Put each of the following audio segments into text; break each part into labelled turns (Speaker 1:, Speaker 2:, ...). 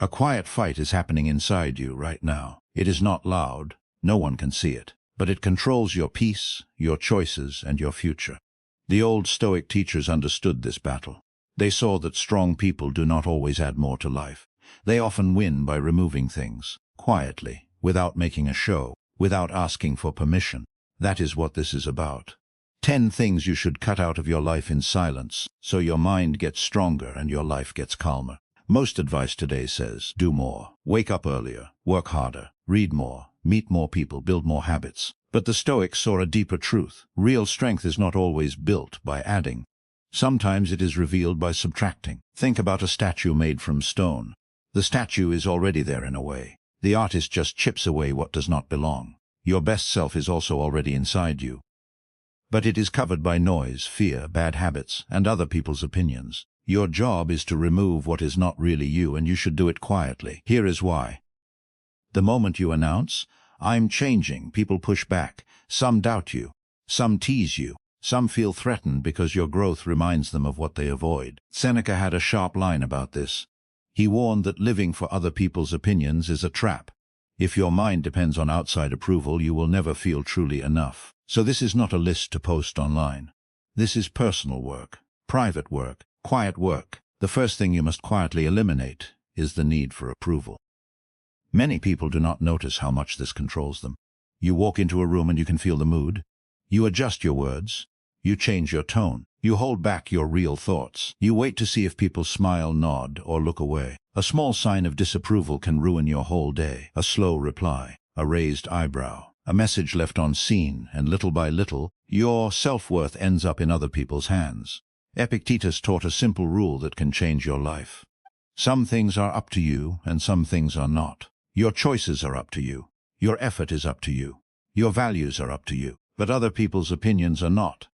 Speaker 1: A quiet fight is happening inside you right now. It is not loud, no one can see it, but it controls your peace, your choices, and your future. The old Stoic teachers understood this battle. They saw that strong people do not always add more to life. They often win by removing things, quietly, without making a show, without asking for permission. That is what this is about. 10 things you should cut out of your life in silence, so your mind gets stronger and your life gets calmer. Most advice today says, do more, wake up earlier, work harder, read more, meet more people, build more habits. But the Stoics saw a deeper truth. Real strength is not always built by adding. Sometimes it is revealed by subtracting. Think about a statue made from stone. The statue is already there in a way. The artist just chips away what does not belong. Your best self is also already inside you. But it is covered by noise, fear, bad habits, and other people's opinions. Your job is to remove what is not really you, and you should do it quietly. Here is why. The moment you announce, "I'm changing," people push back. Some doubt you. Some tease you. Some feel threatened because your growth reminds them of what they avoid. Seneca had a sharp line about this. He warned that living for other people's opinions is a trap. If your mind depends on outside approval, you will never feel truly enough. So this is not a list to post online. This is personal work, private work, quiet work. The first thing you must quietly eliminate is the need for approval. Many people do not notice how much this controls them. You walk into a room and you can feel the mood. You adjust your words. You change your tone. You hold back your real thoughts. You wait to see if people smile, nod, or look away. A small sign of disapproval can ruin your whole day. A slow reply, a raised eyebrow, a message left unseen, and little by little, your self-worth ends up in other people's hands. Epictetus taught a simple rule that can change your life. Some things are up to you, and some things are not. Your choices are up to you. Your effort is up to you. Your values are up to you. But other people's opinions are not.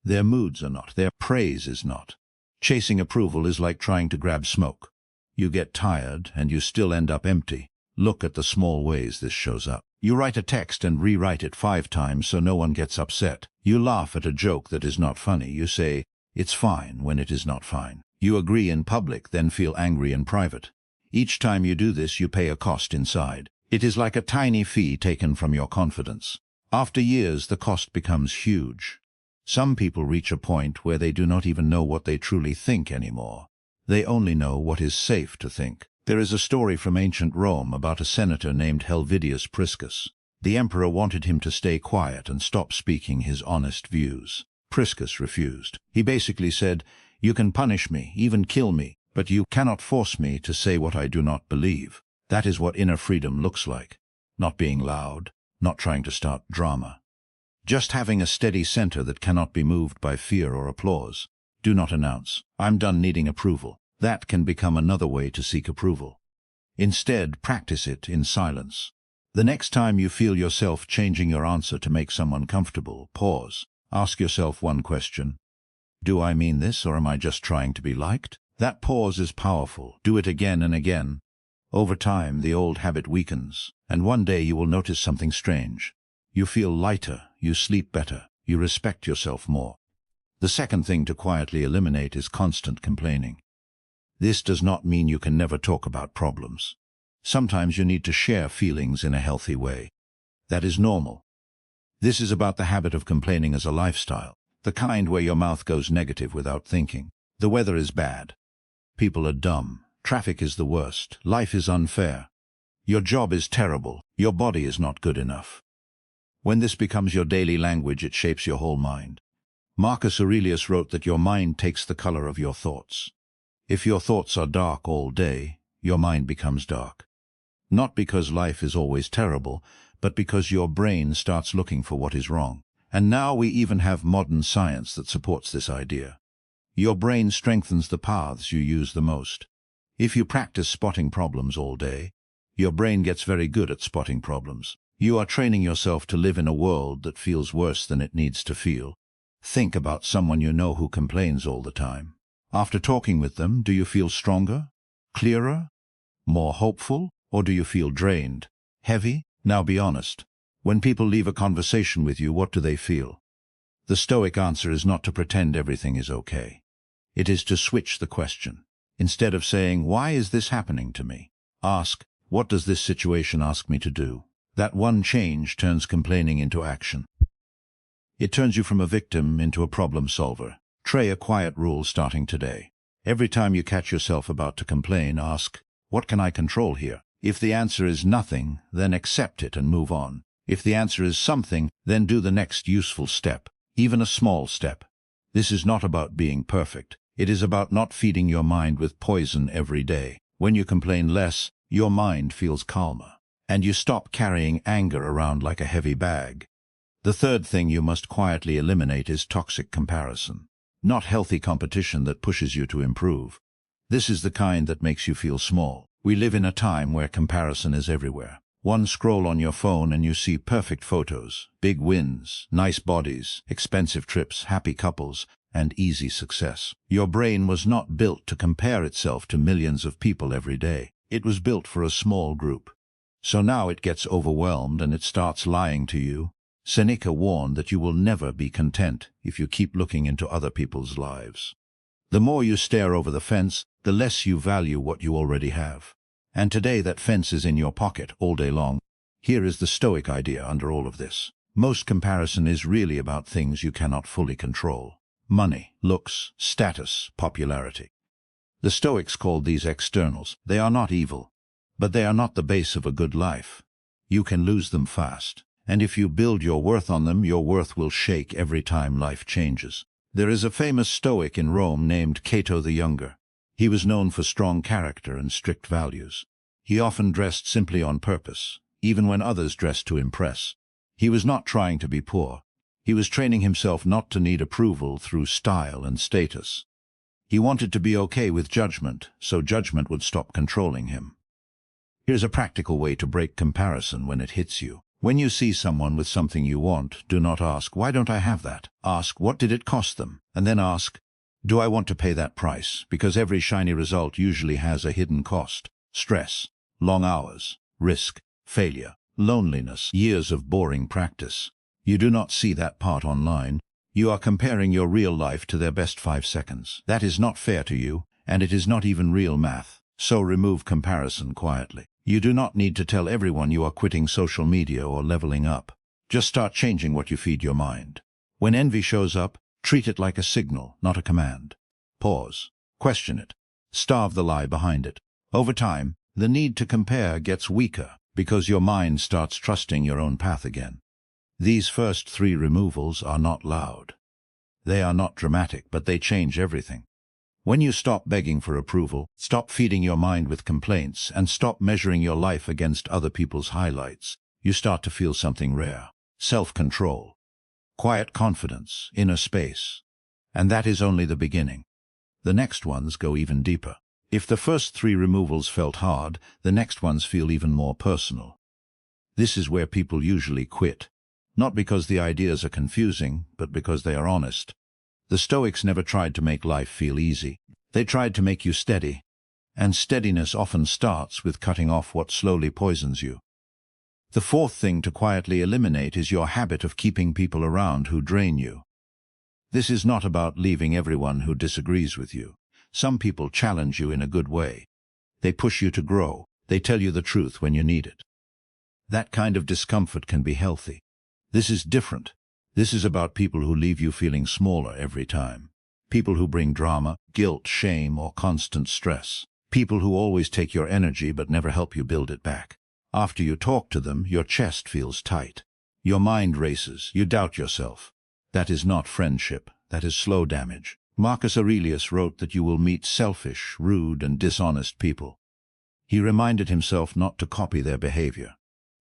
Speaker 1: Their moods are not. Their praise is not. Chasing approval is like trying to grab smoke. You get tired, and you still end up empty. Look at the small ways this shows up. You write a text and rewrite it 5 times so no one gets upset. You laugh at a joke that is not funny. You say, "It's fine," when it is not fine. You agree in public, then feel angry in private. Each time you do this, you pay a cost inside. It is like a tiny fee taken from your confidence. After years, the cost becomes huge. Some people reach a point where they do not even know what they truly think anymore. They only know what is safe to think. There is a story from ancient Rome about a senator named Helvidius Priscus. The emperor wanted him to stay quiet and stop speaking his honest views. Priscus refused. He basically said, "You can punish me, even kill me, but you cannot force me to say what I do not believe." That is what inner freedom looks like. Not being loud, not trying to start drama. Just having a steady center that cannot be moved by fear or applause. Do not announce, "I'm done needing approval." That can become another way to seek approval. Instead, practice it in silence. The next time you feel yourself changing your answer to make someone comfortable, pause. Ask yourself one question. Do I mean this, or am I just trying to be liked? That pause is powerful. Do it again and again. Over time, the old habit weakens, and one day you will notice something strange. You feel lighter, you sleep better, you respect yourself more. The second thing to quietly eliminate is constant complaining. This does not mean you can never talk about problems. Sometimes you need to share feelings in a healthy way. That is normal. This is about the habit of complaining as a lifestyle, the kind where your mouth goes negative without thinking. The weather is bad. People are dumb. Traffic is the worst. Life is unfair. Your job is terrible. Your body is not good enough. When this becomes your daily language, it shapes your whole mind. Marcus Aurelius wrote that your mind takes the color of your thoughts. If your thoughts are dark all day, your mind becomes dark. Not because life is always terrible, but because your brain starts looking for what is wrong. And now we even have modern science that supports this idea. Your brain strengthens the paths you use the most. If you practice spotting problems all day, your brain gets very good at spotting problems. You are training yourself to live in a world that feels worse than it needs to feel. Think about someone you know who complains all the time. After talking with them, do you feel stronger, clearer, more hopeful, or do you feel drained, heavy? Now be honest. When people leave a conversation with you, what do they feel? The Stoic answer is not to pretend everything is okay. It is to switch the question. Instead of saying, "Why is this happening to me?" Ask, what does this situation ask me to do? That one change turns complaining into action. It turns you from a victim into a problem solver. Try a quiet rule starting today. Every time you catch yourself about to complain, ask, what can I control here? If the answer is nothing, then accept it and move on. If the answer is something, then do the next useful step, even a small step. This is not about being perfect. It is about not feeding your mind with poison every day. When you complain less, your mind feels calmer, and you stop carrying anger around like a heavy bag. The third thing you must quietly eliminate is toxic comparison. Not healthy competition that pushes you to improve. This is the kind that makes you feel small. We live in a time where comparison is everywhere. One scroll on your phone and you see perfect photos, big wins, nice bodies, expensive trips, happy couples, and easy success. Your brain was not built to compare itself to millions of people every day. It was built for a small group. So now it gets overwhelmed and it starts lying to you. Seneca warned that you will never be content if you keep looking into other people's lives. The more you stare over the fence, the less you value what you already have. And today that fence is in your pocket all day long. Here is the Stoic idea under all of this. Most comparison is really about things you cannot fully control. Money, looks, status, popularity. The Stoics called these externals. They are not evil, but they are not the base of a good life. You can lose them fast. And if you build your worth on them, your worth will shake every time life changes. There is a famous Stoic in Rome named Cato the Younger. He was known for strong character and strict values. He often dressed simply on purpose, even when others dressed to impress. He was not trying to be poor. He was training himself not to need approval through style and status. He wanted to be okay with judgment, so judgment would stop controlling him. Here's a practical way to break comparison when it hits you. When you see someone with something you want, do not ask, why don't I have that? Ask, what did it cost them? And then ask, do I want to pay that price? Because every shiny result usually has a hidden cost. Stress, long hours, risk, failure, loneliness, years of boring practice. You do not see that part online. You are comparing your real life to their best 5 seconds. That is not fair to you, and it is not even real math. So remove comparison quietly. You do not need to tell everyone you are quitting social media or leveling up. Just start changing what you feed your mind. When envy shows up, treat it like a signal, not a command. Pause. Question it. Starve the lie behind it. Over time, the need to compare gets weaker because your mind starts trusting your own path again. These first 3 removals are not loud. They are not dramatic, but they change everything. When you stop begging for approval, stop feeding your mind with complaints, and stop measuring your life against other people's highlights, you start to feel something rare. Self-control. Quiet confidence, inner space. And that is only the beginning. The next ones go even deeper. If the first 3 removals felt hard, the next ones feel even more personal. This is where people usually quit. Not because the ideas are confusing, but because they are honest. The Stoics never tried to make life feel easy. They tried to make you steady. And steadiness often starts with cutting off what slowly poisons you. The fourth thing to quietly eliminate is your habit of keeping people around who drain you. This is not about leaving everyone who disagrees with you. Some people challenge you in a good way. They push you to grow. They tell you the truth when you need it. That kind of discomfort can be healthy. This is different. This is about people who leave you feeling smaller every time. People who bring drama, guilt, shame, or constant stress. People who always take your energy but never help you build it back. After you talk to them, your chest feels tight. Your mind races. You doubt yourself. That is not friendship. That is slow damage. Marcus Aurelius wrote that you will meet selfish, rude, and dishonest people. He reminded himself not to copy their behavior.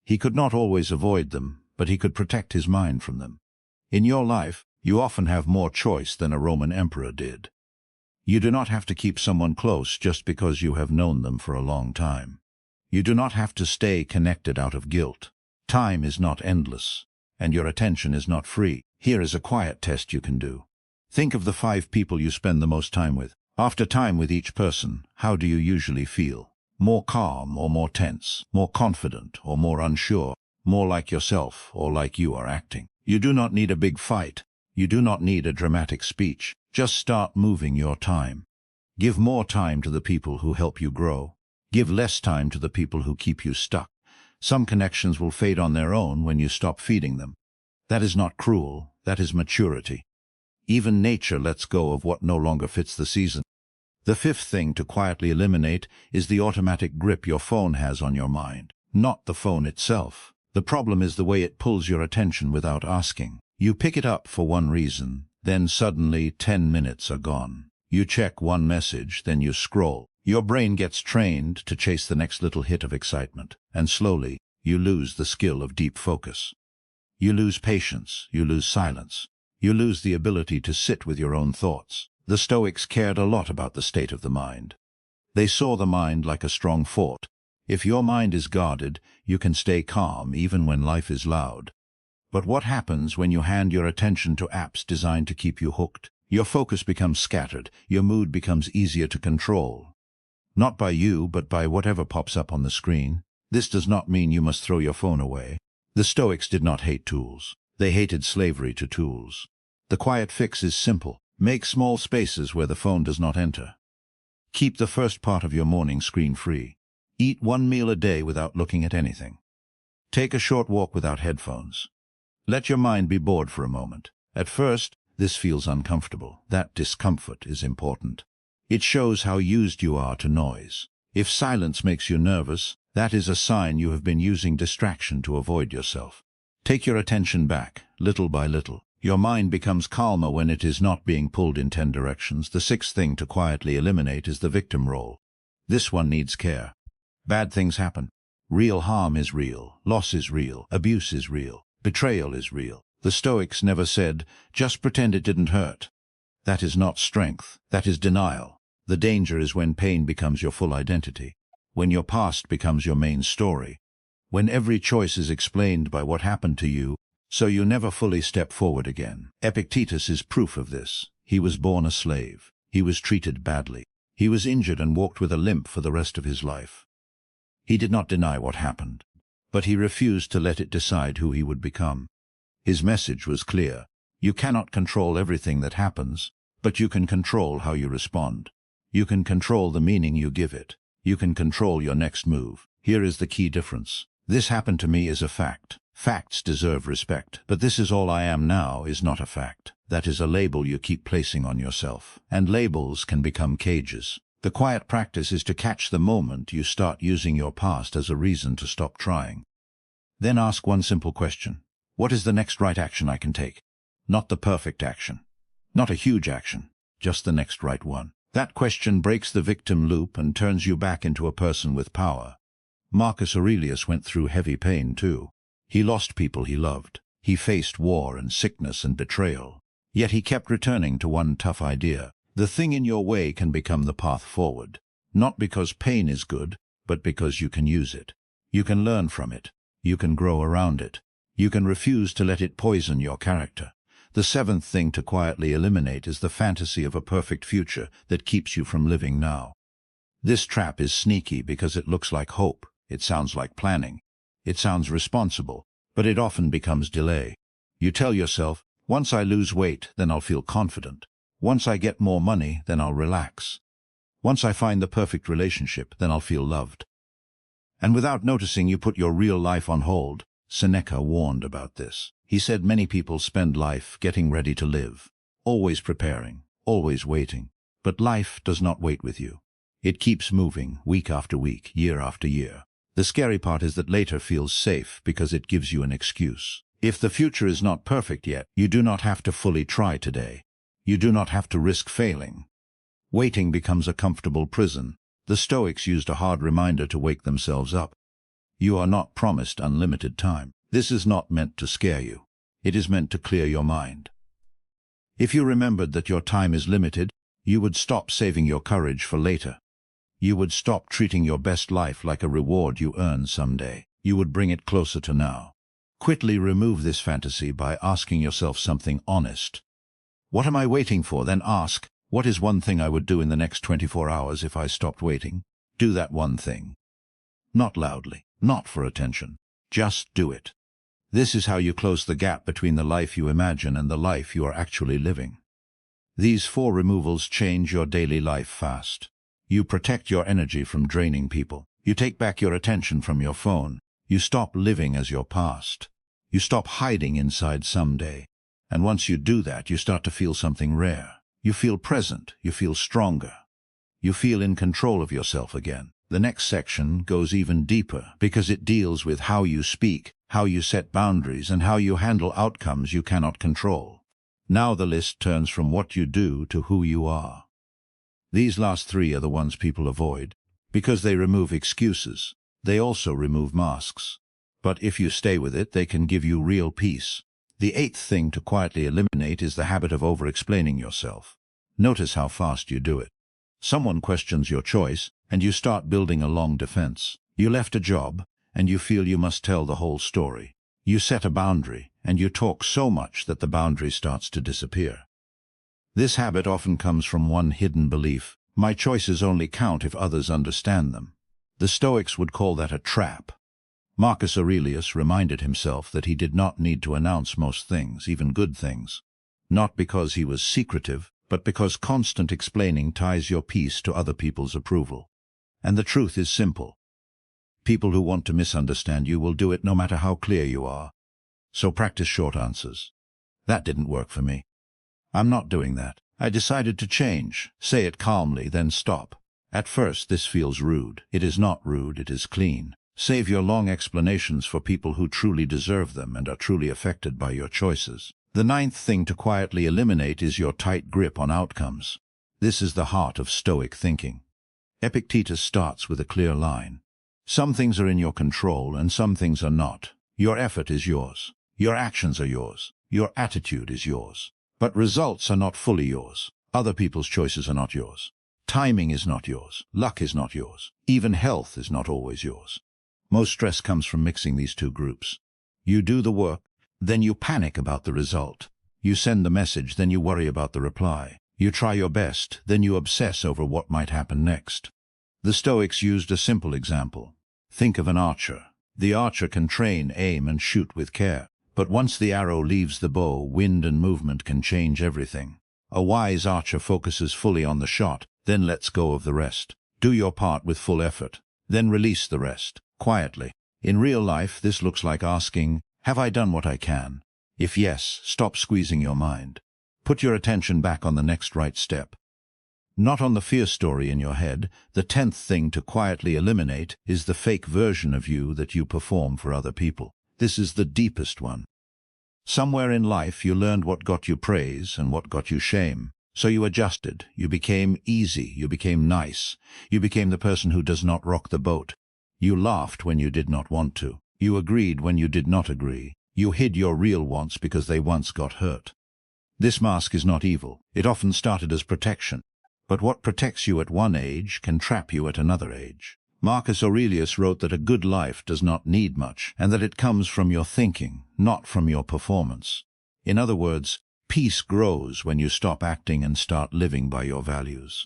Speaker 1: He could not always avoid them, but he could protect his mind from them. In your life, you often have more choice than a Roman emperor did. You do not have to keep someone close just because you have known them for a long time. You do not have to stay connected out of guilt. Time is not endless, and your attention is not free. Here is a quiet test you can do. Think of the 5 people you spend the most time with. After time with each person, how do you usually feel? More calm or more tense? More confident or more unsure? More like yourself or like you are acting? You do not need a big fight. You do not need a dramatic speech. Just start moving your time. Give more time to the people who help you grow. Give less time to the people who keep you stuck. Some connections will fade on their own when you stop feeding them. That is not cruel, that is maturity. Even nature lets go of what no longer fits the season. The fifth thing to quietly eliminate is the automatic grip your phone has on your mind, not the phone itself. The problem is the way it pulls your attention without asking. You pick it up for one reason, then suddenly 10 minutes are gone. You check one message, then you scroll. Your brain gets trained to chase the next little hit of excitement, and slowly you lose the skill of deep focus. You lose patience, you lose silence, you lose the ability to sit with your own thoughts. The Stoics cared a lot about the state of the mind. They saw the mind like a strong fort. If your mind is guarded, you can stay calm even when life is loud. But what happens when you hand your attention to apps designed to keep you hooked? Your focus becomes scattered, your mood becomes easier to control. Not by you, but by whatever pops up on the screen. This does not mean you must throw your phone away. The Stoics did not hate tools. They hated slavery to tools. The quiet fix is simple. Make small spaces where the phone does not enter. Keep the first part of your morning screen-free. Eat one meal a day without looking at anything. Take a short walk without headphones. Let your mind be bored for a moment. At first, this feels uncomfortable. That discomfort is important. It shows how used you are to noise. If silence makes you nervous, that is a sign you have been using distraction to avoid yourself. Take your attention back, little by little. Your mind becomes calmer when it is not being pulled in 10 directions. The sixth thing to quietly eliminate is the victim role. This one needs care. Bad things happen. Real harm is real. Loss is real. Abuse is real. Betrayal is real. The Stoics never said, just pretend it didn't hurt. That is not strength. That is denial. The danger is when pain becomes your full identity. When your past becomes your main story. When every choice is explained by what happened to you, so you never fully step forward again. Epictetus is proof of this. He was born a slave. He was treated badly. He was injured and walked with a limp for the rest of his life. He did not deny what happened, but he refused to let it decide who he would become. His message was clear. You cannot control everything that happens, but you can control how you respond. You can control the meaning you give it. You can control your next move. Here is the key difference. This happened to me is a fact. Facts deserve respect, but this is all I am now is not a fact. That is a label you keep placing on yourself, and labels can become cages. The quiet practice is to catch the moment you start using your past as a reason to stop trying. Then ask one simple question. What is the next right action I can take? Not the perfect action. Not a huge action. Just the next right one. That question breaks the victim loop and turns you back into a person with power. Marcus Aurelius went through heavy pain too. He lost people he loved. He faced war and sickness and betrayal. Yet he kept returning to one tough idea. The thing in your way can become the path forward. Not because pain is good, but because you can use it. You can learn from it. You can grow around it. You can refuse to let it poison your character. The seventh thing to quietly eliminate is the fantasy of a perfect future that keeps you from living now. This trap is sneaky because it looks like hope. It sounds like planning. It sounds responsible, but it often becomes delay. You tell yourself, once I lose weight, then I'll feel confident. Once I get more money, then I'll relax. Once I find the perfect relationship, then I'll feel loved. And without noticing, you put your real life on hold. Seneca warned about this. He said many people spend life getting ready to live, always preparing, always waiting. But life does not wait with you. It keeps moving, week after week, year after year. The scary part is that later feels safe because it gives you an excuse. If the future is not perfect yet, you do not have to fully try today. You do not have to risk failing. Waiting becomes a comfortable prison. The Stoics used a hard reminder to wake themselves up. You are not promised unlimited time. This is not meant to scare you. It is meant to clear your mind. If you remembered that your time is limited, you would stop saving your courage for later. You would stop treating your best life like a reward you earn someday. You would bring it closer to now. Quickly remove this fantasy by asking yourself something honest. What am I waiting for? Then ask, what is one thing I would do in the next 24 hours if I stopped waiting? Do that one thing. Not loudly, not for attention. Just do it. This is how you close the gap between the life you imagine and the life you are actually living. These 4 removals change your daily life fast. You protect your energy from draining people. You take back your attention from your phone. You stop living as your past. You stop hiding inside someday. And once you do that, you start to feel something rare. You feel present. You feel stronger. You feel in control of yourself again. The next section goes even deeper because it deals with how you speak, how you set boundaries, and how you handle outcomes you cannot control. Now the list turns from what you do to who you are. These last three are the ones people avoid because they remove excuses. They also remove masks. But if you stay with it, they can give you real peace. The eighth thing to quietly eliminate is the habit of over-explaining yourself. Notice how fast you do it. Someone questions your choice, and you start building a long defense. You left a job, and you feel you must tell the whole story. You set a boundary, and you talk so much that the boundary starts to disappear. This habit often comes from one hidden belief: my choices only count if others understand them. The Stoics would call that a trap. Marcus Aurelius reminded himself that he did not need to announce most things, even good things. Not because he was secretive, but because constant explaining ties your peace to other people's approval. And the truth is simple. People who want to misunderstand you will do it no matter how clear you are. So practice short answers. That didn't work for me. I'm not doing that. I decided to change. Say it calmly, then stop. At first, this feels rude. It is not rude, it is clean. Save your long explanations for people who truly deserve them and are truly affected by your choices. The ninth thing to quietly eliminate is your tight grip on outcomes. This is the heart of Stoic thinking. Epictetus starts with a clear line. Some things are in your control and some things are not. Your effort is yours. Your actions are yours. Your attitude is yours. But results are not fully yours. Other people's choices are not yours. Timing is not yours. Luck is not yours. Even health is not always yours. Most stress comes from mixing these two groups. You do the work, then you panic about the result. You send the message, then you worry about the reply. You try your best, then you obsess over what might happen next. The Stoics used a simple example. Think of an archer. The archer can train, aim, and shoot with care. But once the arrow leaves the bow, wind and movement can change everything. A wise archer focuses fully on the shot, then lets go of the rest. Do your part with full effort, then release the rest, quietly. In real life, this looks like asking, have I done what I can? If yes, stop squeezing your mind. Put your attention back on the next right step. Not on the fear story in your head. The 10th thing to quietly eliminate is the fake version of you that you perform for other people. This is the deepest one. Somewhere in life you learned what got you praise and what got you shame. So you adjusted, you became easy, you became nice, you became the person who does not rock the boat. You laughed when you did not want to. You agreed when you did not agree. You hid your real wants because they once got hurt. This mask is not evil. It often started as protection. But what protects you at one age can trap you at another age. Marcus Aurelius wrote that a good life does not need much, and that it comes from your thinking, not from your performance. In other words, peace grows when you stop acting and start living by your values.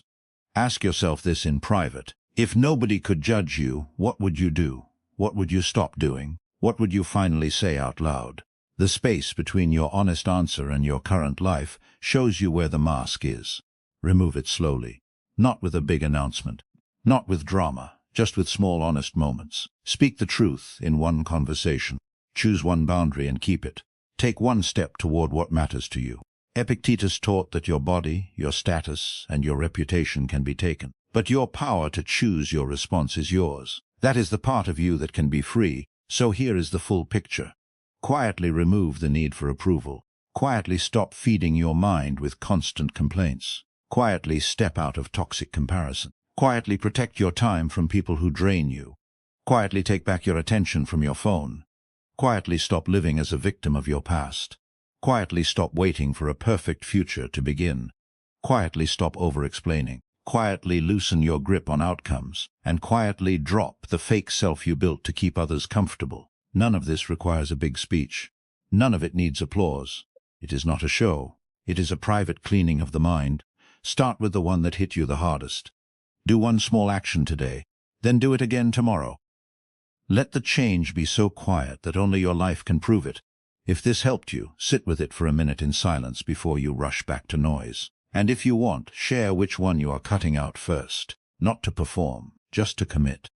Speaker 1: Ask yourself this in private. If nobody could judge you, what would you do? What would you stop doing? What would you finally say out loud? The space between your honest answer and your current life shows you where the mask is. Remove it slowly. Not with a big announcement. Not with drama. Just with small, honest moments. Speak the truth in one conversation. Choose one boundary and keep it. Take one step toward what matters to you. Epictetus taught that your body, your status, and your reputation can be taken. But your power to choose your response is yours. That is the part of you that can be free. So here is the full picture. Quietly remove the need for approval. Quietly stop feeding your mind with constant complaints. Quietly step out of toxic comparison. Quietly protect your time from people who drain you. Quietly take back your attention from your phone. Quietly stop living as a victim of your past. Quietly stop waiting for a perfect future to begin. Quietly stop over-explaining. Quietly loosen your grip on outcomes. And quietly drop the fake self you built to keep others comfortable. None of this requires a big speech. None of it needs applause. It is not a show. It is a private cleaning of the mind. Start with the one that hit you the hardest. Do one small action today, then do it again tomorrow. Let the change be so quiet that only your life can prove it. If this helped you, sit with it for a minute in silence before you rush back to noise. And if you want, share which one you are cutting out first. not to perform, just to commit.